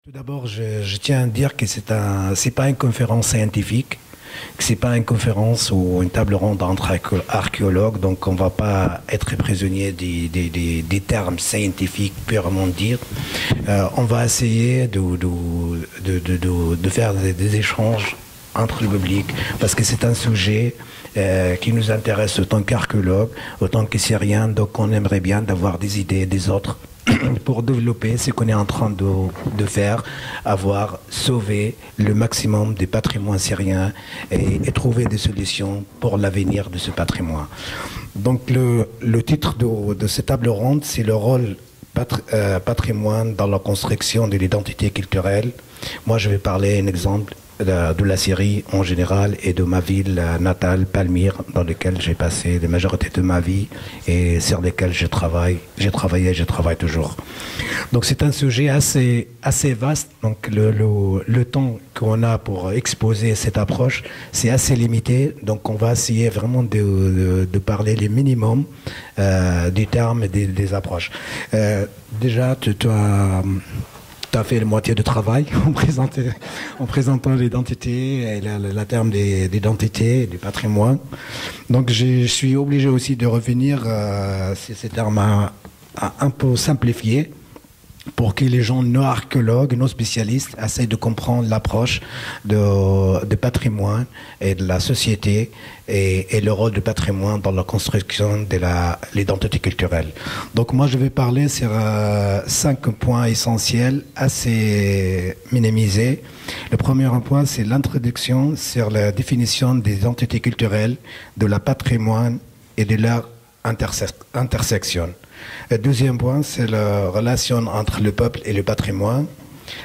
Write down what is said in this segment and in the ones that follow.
Tout d'abord, je tiens à dire que c'est pas une conférence scientifique, que c'est pas une conférence ou une table ronde entre archéologues, donc on va pas être prisonnier des termes scientifiques purement dire. On va essayer de faire des échanges entre le public, parce que c'est un sujet qui nous intéresse autant qu'archéologue, autant que Syriens, donc on aimerait bien d'avoir des idées des autres pour développer ce qu'on est en train de faire, avoir sauvé le maximum des patrimoines syriens et trouver des solutions pour l'avenir de ce patrimoine. Donc le titre de cette table ronde, c'est le rôle patrimoine dans la construction de l'identité culturelle. Moi, je vais parler un exemple de la Syrie en général et de ma ville natale, Palmyre, dans laquelle j'ai passé la majorité de ma vie et sur lesquels je travaille. J'ai travaillé, je travaille toujours. Donc c'est un sujet assez vaste. Donc le temps qu'on a pour exposer cette approche, c'est assez limité. Donc on va essayer vraiment de parler les minimums des termes et des approches. Déjà, tu as fait la moitié du travail en présentant l'identité et la terme d'identité et du patrimoine. Donc je suis obligé aussi de revenir sur ces termes un peu simplifiés pour que les gens non archéologues, non spécialistes essayent de comprendre l'approche de patrimoine et de la société et le rôle du patrimoine dans la construction de l'identité culturelle. Donc moi je vais parler sur 5 points essentiels assez minimisés. Le premier point, c'est l'introduction sur la définition des identités culturelles, de la patrimoine et de leur intersection. Le deuxième point, c'est la relation entre le peuple et le patrimoine.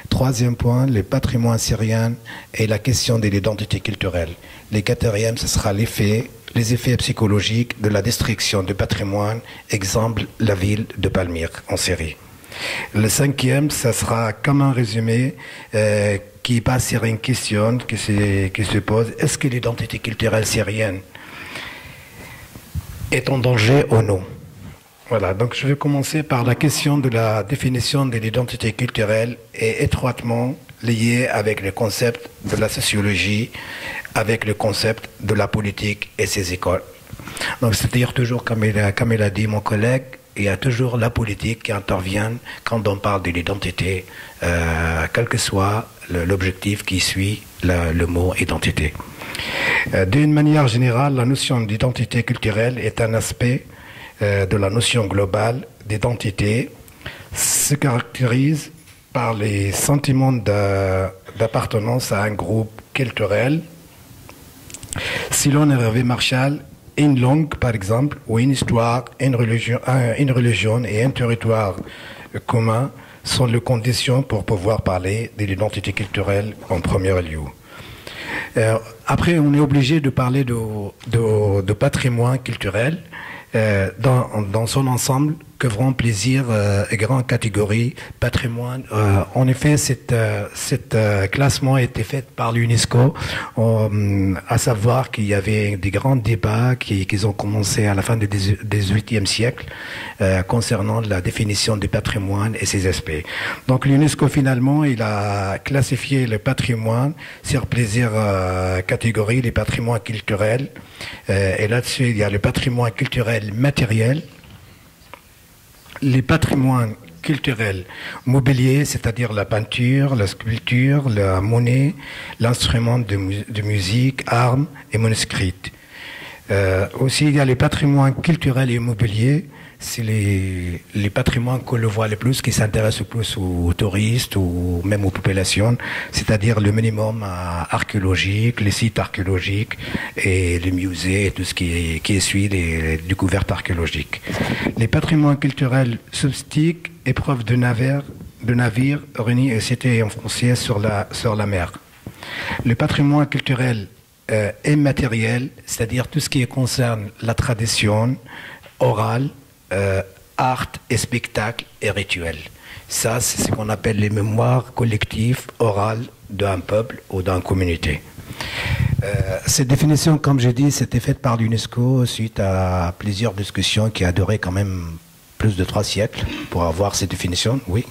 Troisième point, le patrimoine syrien et la question de l'identité culturelle. Le quatrième, ce sera les effets psychologiques de la destruction du patrimoine, exemple la ville de Palmyre en Syrie. Le cinquième, ce sera comme un résumé qui passe sur une question qui se pose. Est-ce que l'identité culturelle syrienne est en danger ou non? Voilà, donc je vais commencer par la question de la définition de l'identité culturelle est étroitement liée avec le concept de la sociologie, avec le concept de la politique et ses écoles. Donc c'est-à-dire toujours, comme il a dit mon collègue, il y a toujours la politique qui intervient quand on parle de l'identité, quel que soit l'objectif qui suit le mot identité. D'une manière générale, la notion d'identité culturelle est un aspect de la notion globale d'identité, se caractérise par les sentiments d'appartenance à un groupe culturel. Selon Hervé Marshall, une langue, par exemple, ou une histoire, une religion et un territoire commun sont les conditions pour pouvoir parler de l'identité culturelle en premier lieu. Après, on est obligé de parler de patrimoine culturel dans son ensemble, couvrant plaisir et grandes catégories, patrimoine. En effet, cet classement a été fait par l'UNESCO, à savoir qu'il y avait des grands débats qui ont commencé à la fin du XVIIIe siècle concernant la définition du patrimoine et ses aspects. Donc l'UNESCO, finalement, il a classifié le patrimoine sur plusieurs catégories, les patrimoines culturels. Et là-dessus, il y a le patrimoine culturel matériel, les patrimoines culturels mobiliers, c'est-à-dire la peinture, la sculpture, la monnaie, l'instrument de musique, armes et manuscrits. Aussi, il y a les patrimoines culturels et immobiliers, c'est les patrimoines qu'on le voit le plus, qui s'intéressent le plus aux touristes ou même aux populations, c'est-à-dire le minimum archéologique, les sites archéologiques et les musées et tout ce qui suit les découvertes archéologiques. Les patrimoines culturels substiques, épreuves de navires réunis et cités enfoncés sur la mer. Le patrimoine culturel immatériel, c'est-à-dire tout ce qui concerne la tradition orale, art et spectacle et rituel. Ça, c'est ce qu'on appelle les mémoires collectives orales d'un peuple ou d'une communauté. Cette définition, comme j'ai dit, c'était faite par l'UNESCO suite à plusieurs discussions qui a duré quand même plus de 3 siècles pour avoir cette définition, oui.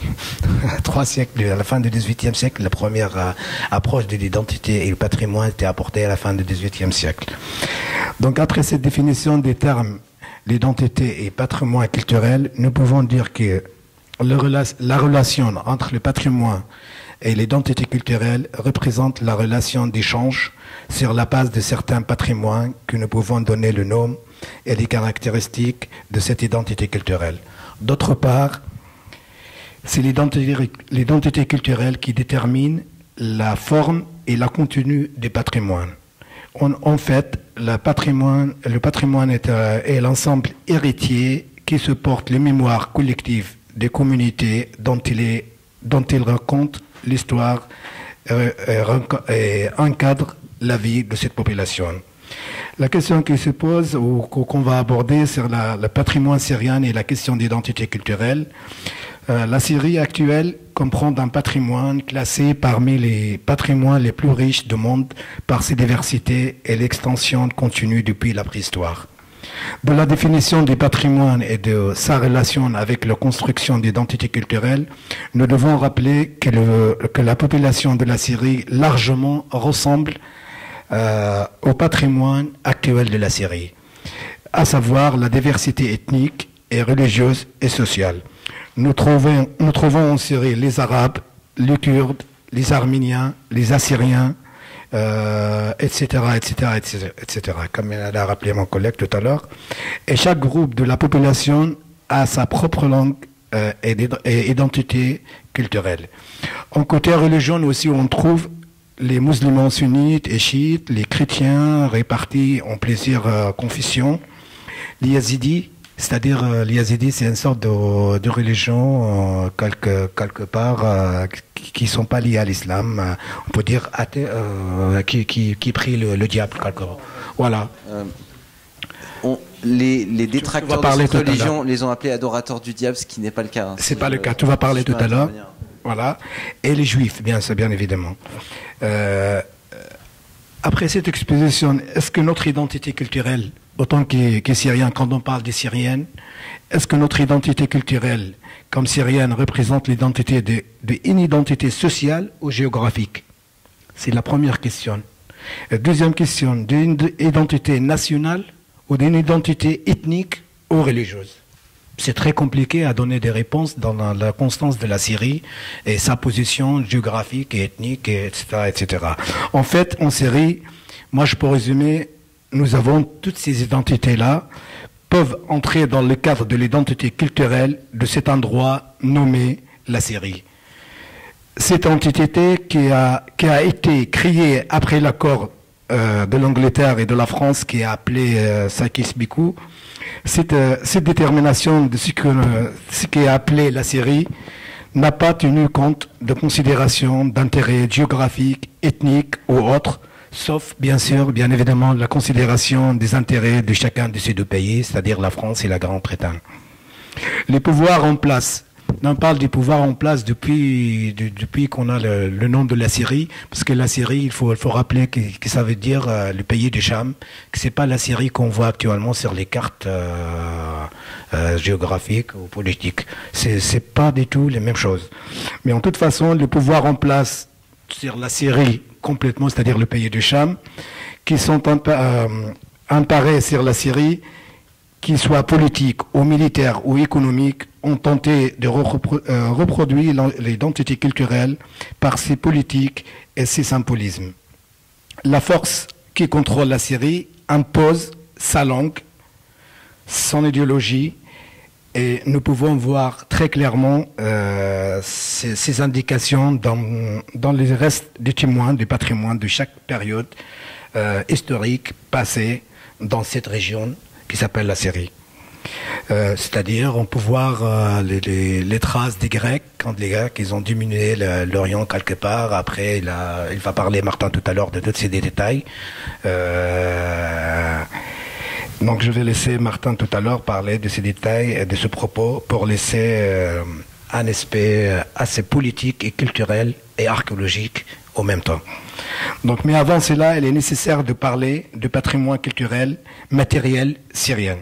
3 siècles, à la fin du XVIIIe siècle, la première approche de l'identité et le patrimoine était apportée à la fin du XVIIIe siècle. Donc après cette définition des termes, l'identité et patrimoine culturel, nous pouvons dire que la relation entre le patrimoine et l'identité culturelle représente la relation d'échange sur la base de certains patrimoines que nous pouvons donner le nom et les caractéristiques de cette identité culturelle. D'autre part, c'est l'identité culturelle qui détermine la forme et la contenu des patrimoines. En fait, le patrimoine est l'ensemble héritier qui supporte les mémoires collectives des communautés dont il raconte l'histoire et encadre la vie de cette population. La question qui se pose ou qu'on va aborder sur le patrimoine syrien et la question d'identité culturelle. La Syrie actuelle comprend un patrimoine classé parmi les patrimoines les plus riches du monde par ses diversités et l'extension continue depuis la préhistoire. De la définition du patrimoine et de sa relation avec la construction d'identité culturelle, nous devons rappeler que la population de la Syrie largement ressemble au patrimoine actuel de la Syrie, à savoir la diversité ethnique et religieuse et sociale. Nous trouvons en Syrie les Arabes, les Kurdes, les Arméniens, les Assyriens, etc., comme l'a rappelé mon collègue tout à l'heure. Et chaque groupe de la population a sa propre langue et identité culturelle. En côté religion aussi, on trouve les musulmans sunnites et chiites, les chrétiens répartis en plusieurs confessions, les yazidis, c'est-à-dire les yazidis, c'est une sorte de religion quelque part qui ne sont pas liées à l'islam, on peut dire qui prient le diable quelque part. Voilà. Les détracteurs de cette religion les ont appelés adorateurs du diable, ce qui n'est pas le cas. C'est pas le cas. Tu vas parler tout à l'heure. Voilà. Et les juifs, bien évidemment. Après cette exposition, est-ce que notre identité culturelle, autant que syrienne, quand on parle des Syriennes, est-ce que notre identité culturelle, comme syrienne, représente l'identité d'une identité sociale ou géographique? C'est la première question. Deuxième question, d'une identité nationale ou d'une identité ethnique ou religieuse? C'est très compliqué à donner des réponses dans la constance de la Syrie et sa position géographique et ethnique, etc., etc. En fait, en Syrie, moi je peux résumer, nous avons toutes ces identités-là, peuvent entrer dans le cadre de l'identité culturelle de cet endroit nommé la Syrie. Cette entité qui a été créée après l'accord de l'Angleterre et de la France qui est appelé Sakis-Bicou, cette détermination de ce qui est appelé la Syrie n'a pas tenu compte de considérations d'intérêts géographiques, ethniques ou autres, sauf bien évidemment, la considération des intérêts de chacun de ces deux pays, c'est-à-dire la France et la Grande-Bretagne. Les pouvoirs en place. On parle des pouvoirs en place depuis qu'on a le nom de la Syrie, parce que la Syrie, il faut rappeler que ça veut dire le pays du Cham, que c'est pas la Syrie qu'on voit actuellement sur les cartes géographiques ou politiques. C'est pas du tout les mêmes choses. Mais en toute façon, les pouvoirs en place sur la Syrie complètement, c'est-à-dire le pays du Cham, qui sont imparés sur la Syrie, qu'ils soient politiques ou militaires ou économiques, ont tenté de reproduire l'identité culturelle par ses politiques et ses symbolismes. La force qui contrôle la Syrie impose sa langue, son idéologie, et nous pouvons voir très clairement ces indications dans les restes des témoins du patrimoine de chaque période historique passée dans cette région qui s'appelle la Syrie. C'est-à-dire, on peut voir les traces des Grecs, quand les Grecs ils ont diminué l'Orient quelque part. Après, il va parler, Martin, tout à l'heure, de tous ces détails. Donc, je vais laisser Martin tout à l'heure parler de ces détails et de ce propos pour laisser un aspect assez politique et culturel et archéologique au même temps. Donc, mais avant cela, il est nécessaire de parler du patrimoine culturel matériel syrien,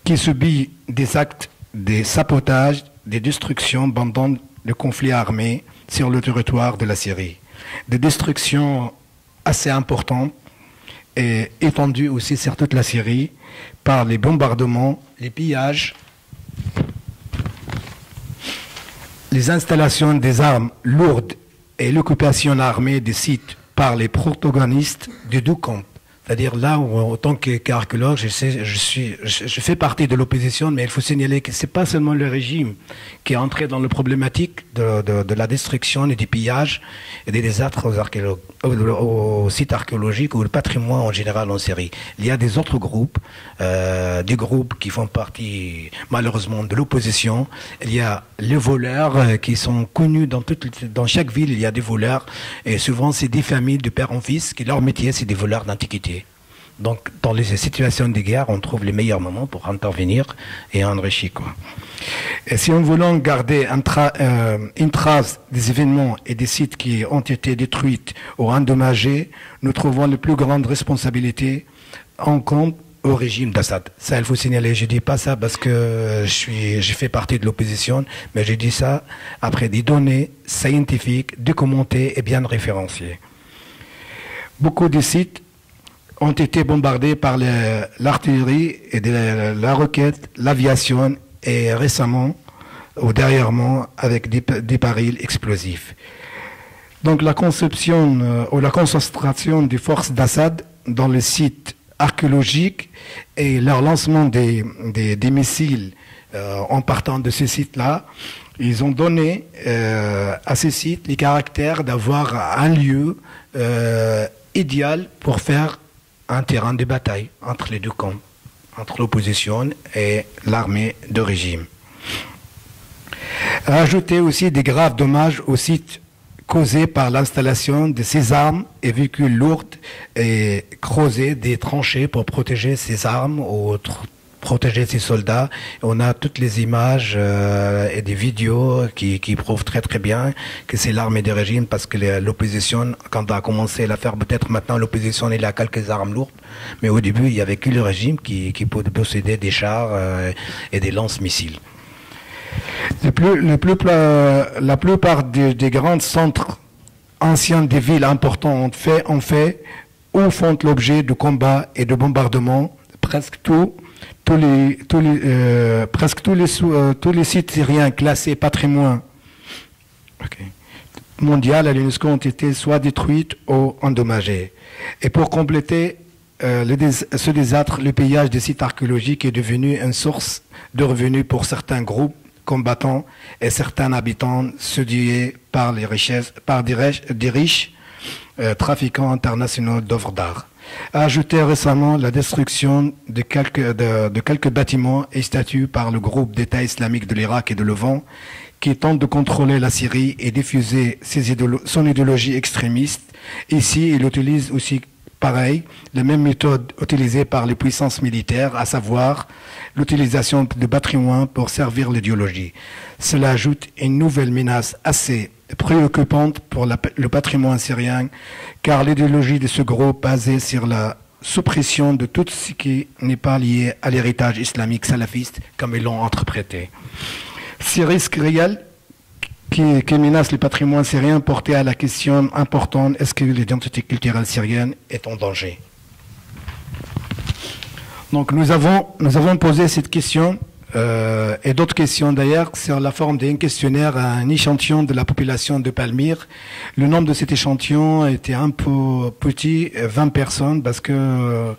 qui subit des actes des sabotages, des destructions pendant le conflit armé sur le territoire de la Syrie. Des destructions assez importantes et étendues aussi sur toute la Syrie par les bombardements, les pillages, les installations des armes lourdes et l'occupation armée des sites par les protagonistes des deux camps. C'est-à-dire là où, en tant qu'archéologue, je fais partie de l'opposition, mais il faut signaler que c'est pas seulement le régime qui est entré dans la problématique de la destruction et du pillage et des désastres aux sites archéologiques ou le patrimoine en général en Syrie. Il y a des autres groupes, des groupes qui font partie malheureusement de l'opposition. Il y a les voleurs qui sont connus dans chaque ville. Il y a des voleurs et souvent c'est des familles de père en fils qui leur métier c'est des voleurs d'antiquité. Donc, dans les situations de guerre, on trouve les meilleurs moments pour intervenir et enrichir, quoi. Et si on voulait garder une trace des événements et des sites qui ont été détruits ou endommagés, nous trouvons les plus grandes responsabilités en compte au régime d'Assad. Ça, il faut signaler. Je dis pas ça parce que je fais partie de l'opposition, mais je dis ça après des données scientifiques, documentées et bien référenciées. Beaucoup de sites ont été bombardés par l'artillerie et la roquette, l'aviation et récemment ou dernièrement avec des barils explosifs. Donc la conception ou la concentration des forces d'Assad dans les sites archéologiques et leur lancement des missiles en partant de ces sites-là, ils ont donné à ces sites les caractères d'avoir un lieu idéal pour faire un terrain de bataille entre les deux camps, entre l'opposition et l'armée de régime. Rajouter aussi des graves dommages aux sites causés par l'installation de ces armes et véhicules lourds et creuser des tranchées pour protéger ces armes ou protéger ces soldats. On a toutes les images et des vidéos qui prouvent très très bien que c'est l'armée du régime parce que l'opposition, quand on a commencé à faire, peut-être maintenant l'opposition il a quelques armes lourdes, mais au début il n'y avait que le régime qui possédait des chars et des lance-missiles. La plupart des grands centres anciens des villes importantes ont fait ou font l'objet de combats et de bombardements. Presque tous les sites syriens classés patrimoine mondial à l'UNESCO ont été soit détruits ou endommagés. Et pour compléter ce désastre, le pillage des sites archéologiques est devenu une source de revenus pour certains groupes combattants et certains habitants séduits par les richesses, par des riches trafiquants internationaux d'œuvres d'art. A ajouté récemment la destruction de quelques bâtiments et statues par le groupe d'État islamique de l'Irak et de Levant qui tente de contrôler la Syrie et diffuser son idéologie extrémiste. Ici, il utilise aussi pareil, les mêmes méthodes utilisées par les puissances militaires, à savoir l'utilisation de patrimoine pour servir l'idéologie. Cela ajoute une nouvelle menace assez préoccupante pour le patrimoine syrien, car l'idéologie de ce groupe basée sur la suppression de tout ce qui n'est pas lié à l'héritage islamique salafiste, comme ils l'ont interprété. Ces risques réels qui menace le patrimoine syrien porté à la question importante, est-ce que l'identité culturelle syrienne est en danger? Donc nous avons posé cette question et d'autres questions d'ailleurs sur la forme d'un questionnaire à un échantillon de la population de Palmyre. Le nombre de cet échantillon était un peu petit, 20 personnes, parce que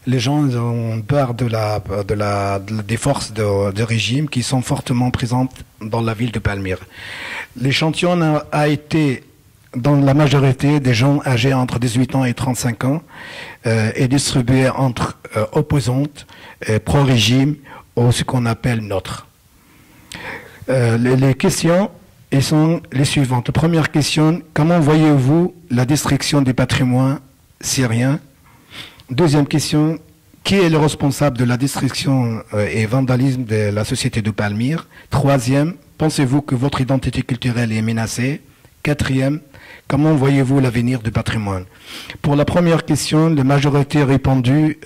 les gens ont peur des forces de régime qui sont fortement présentes dans la ville de Palmyre. L'échantillon a été, dans la majorité des gens âgés entre 18 ans et 35 ans, et distribué entre opposantes, pro-régime, ou ce qu'on appelle neutres. Les questions sont les suivantes. Première question, comment voyez-vous la destruction du patrimoine syrien? Deuxième question, qui est le responsable de la destruction et vandalisme de la société de Palmyre? Troisième, pensez-vous que votre identité culturelle est menacée? Quatrième, comment voyez-vous l'avenir du patrimoine? Pour la première question, la majorité a répondu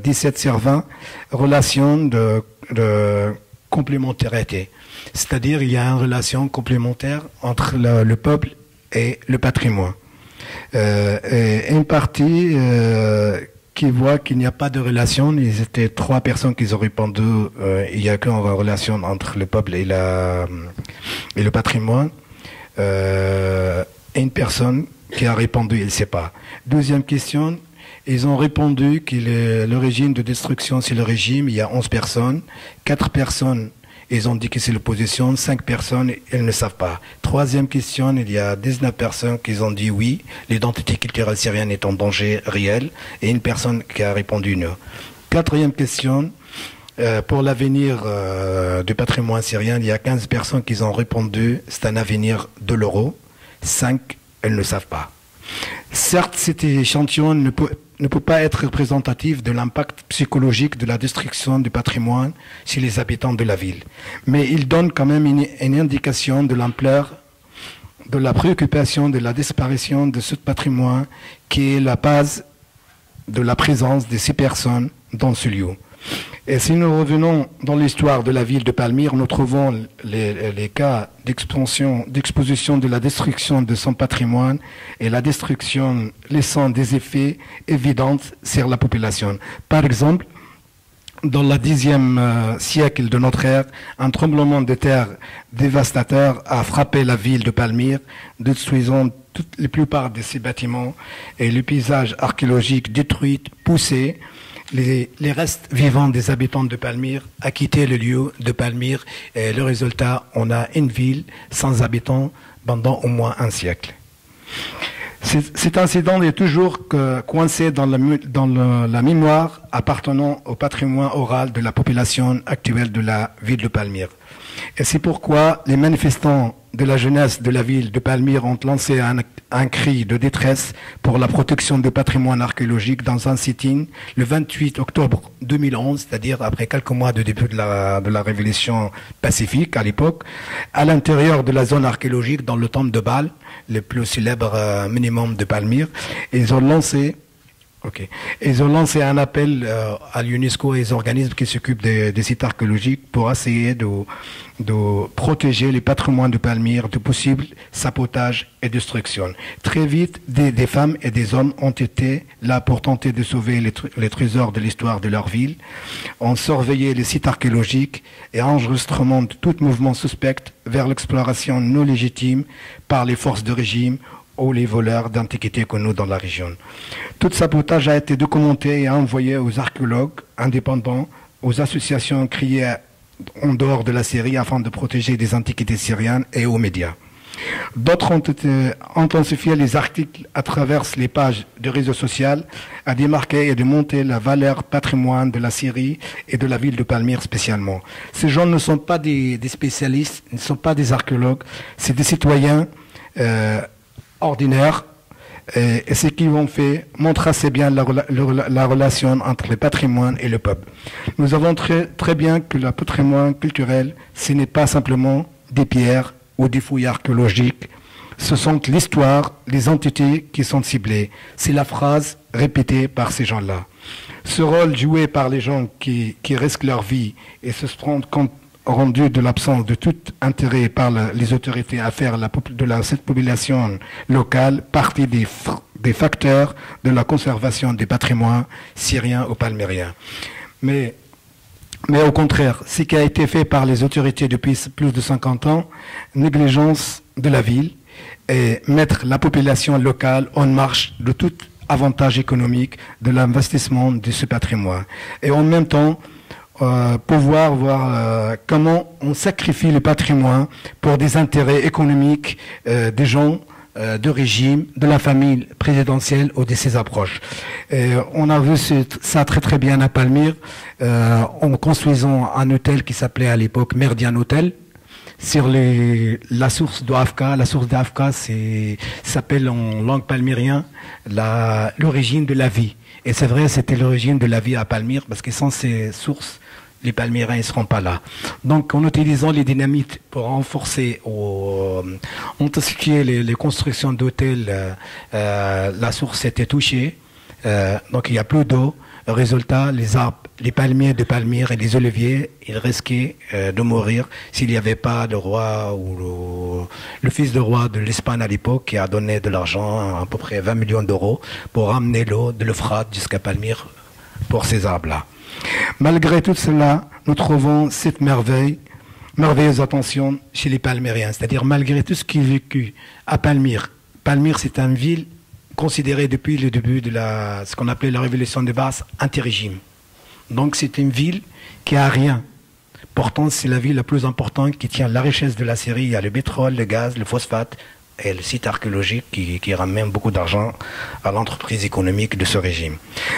17 sur 20, relation de complémentarité. C'est-à-dire il y a une relation complémentaire entre le peuple et le patrimoine. Et une partie qui voit qu'il n'y a pas de relation, ils étaient 3 personnes qui ont répondu, il n'y a qu'une relation entre le peuple et le patrimoine. Une personne qui a répondu, il ne sait pas. Deuxième question, ils ont répondu que le régime de destruction, c'est le régime, il y a 11 personnes, 4 personnes, ils ont dit que c'est l'opposition, 5 personnes, elles ne savent pas. Troisième question, il y a 19 personnes qui ont dit oui, l'identité culturelle syrienne est en danger réel, et une personne qui a répondu non. Quatrième question, pour l'avenir du patrimoine syrien, il y a 15 personnes qui ont répondu, c'est un avenir de l'euro, 5, elles ne savent pas. Certes, cet échantillon ne peut pas être représentatif de l'impact psychologique de la destruction du patrimoine chez les habitants de la ville. Mais il donne quand même une indication de l'ampleur de la préoccupation de la disparition de ce patrimoine qui est la base de la présence de ces personnes dans ce lieu. Et si nous revenons dans l'histoire de la ville de Palmyre, nous trouvons les cas d'exposition de la destruction de son patrimoine et la destruction laissant des effets évidents sur la population. Par exemple, dans le Xe siècle de notre ère, un tremblement de terre dévastateur a frappé la ville de Palmyre, détruisant la plupart de ses bâtiments et le paysage archéologique détruit, poussé. Les restes vivants des habitants de Palmyre a quitté le lieu de Palmyre et le résultat, on a une ville sans habitants pendant au moins un siècle. Cet incident est toujours coincé dans la mémoire appartenant au patrimoine oral de la population actuelle de la ville de Palmyre. Et c'est pourquoi les manifestants de la jeunesse de la ville de Palmyre ont lancé un cri de détresse pour la protection du patrimoine archéologique dans un sit-in le 28 octobre 2011, c'est-à-dire après quelques mois de début de la révolution pacifique à l'époque, à l'intérieur de la zone archéologique dans le temple de Baal, le plus célèbre minimum de Palmyre. Ils ont lancé un appel à l'UNESCO et aux organismes qui s'occupent des sites archéologiques pour essayer de protéger les patrimoines de Palmyre de possibles sabotages et destructions. Très vite, des femmes et des hommes ont été là pour tenter de sauver les trésors de l'histoire de leur ville, ont surveillé les sites archéologiques et enregistrement de tout mouvement suspect vers l'exploration non légitime par les forces de régime ou les voleurs d'antiquités connus dans la région. Tout sabotage a été documenté et envoyé aux archéologues indépendants, aux associations créées en dehors de la Syrie afin de protéger des antiquités syriennes et aux médias. D'autres ont intensifié les articles à travers les pages de réseaux sociaux à démarquer et démonter la valeur patrimoine de la Syrie et de la ville de Palmyre spécialement. Ces gens ne sont pas des spécialistes, ne sont pas des archéologues, c'est des citoyens ordinaires. Et ce qu'ils ont fait montre assez bien la relation entre le patrimoine et le peuple. Nous avons très bien que le patrimoine culturel, ce n'est pas simplement des pierres ou des fouilles archéologiques. Ce sont l'histoire, les entités qui sont ciblées. C'est la phrase répétée par ces gens-là. Ce rôle joué par les gens qui risquent leur vie et se rendent compte rendu de l'absence de tout intérêt par les autorités à faire cette population locale partie des facteurs de la conservation des patrimoines syriens ou palmyriens. Mais au contraire, ce qui a été fait par les autorités depuis plus de 50 ans, négligence de la ville et mettre la population locale en marche de tout avantage économique de l'investissement de ce patrimoine. Et en même temps, pouvoir voir comment on sacrifie le patrimoine pour des intérêts économiques des gens, de régime, de la famille présidentielle ou de ses approches. On a vu ça très très bien à Palmyre en construisant un hôtel qui s'appelait à l'époque Meridian Hotel sur la source d'Afka. La source d'Afka s'appelle en langue palmyrienne l'origine de la vie. Et c'est vrai, c'était l'origine de la vie à Palmyre, parce que sans ces sources, les Palmyriens ne seront pas là. Donc, en utilisant les dynamites pour renforcer intensifier les constructions d'hôtels, la source était touchée. Donc, il n'y a plus d'eau. Résultat, les arbres les palmiers de Palmyre et les oliviers, ils risquaient de mourir s'il n'y avait pas le roi ou le fils de roi de l'Espagne à l'époque qui a donné de l'argent, à peu près 20 millions d'euros, pour ramener l'eau de l'Euphrate jusqu'à Palmyre pour ces arbres-là. Malgré tout cela, nous trouvons cette merveilleuse attention chez les Palmyriens, c'est-à-dire malgré tout ce qui est vécu à Palmyre. Palmyre, c'est une ville considérée depuis le début de ce qu'on appelait la révolution de Mars, anti-régime. Donc c'est une ville qui a rien. Pourtant, c'est la ville la plus importante qui tient la richesse de la Syrie. Il y a le pétrole, le gaz, le phosphate et le site archéologique qui ramène beaucoup d'argent à l'entreprise économique de ce régime.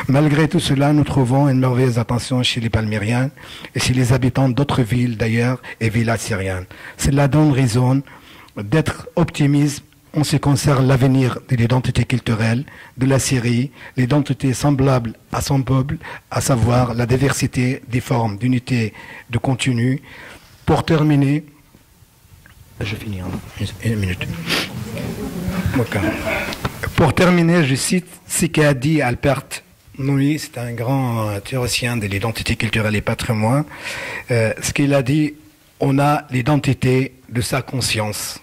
Malgré tout cela, nous trouvons une merveilleuse attention chez les Palmyriens et chez les habitants d'autres villes d'ailleurs et villages syriennes. Cela donne raison d'être optimiste en ce qui concerne l'avenir de l'identité culturelle de la Syrie, l'identité semblable à son peuple, à savoir la diversité des formes d'unité de contenu. Pour terminer, je finis en une minute. Okay. Pour terminer, je cite ce qu'a dit Albert Nouri, c'est un grand théoricien de l'identité culturelle et patrimoine. Ce qu'il a dit, on a l'identité de sa conscience.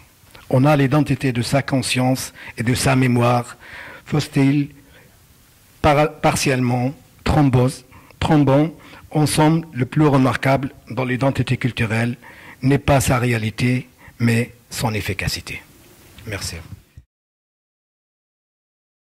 On a l'identité de sa conscience et de sa mémoire, faut-il partiellement trombant, ensemble, le plus remarquable dans l'identité culturelle n'est pas sa réalité, mais son efficacité. Merci.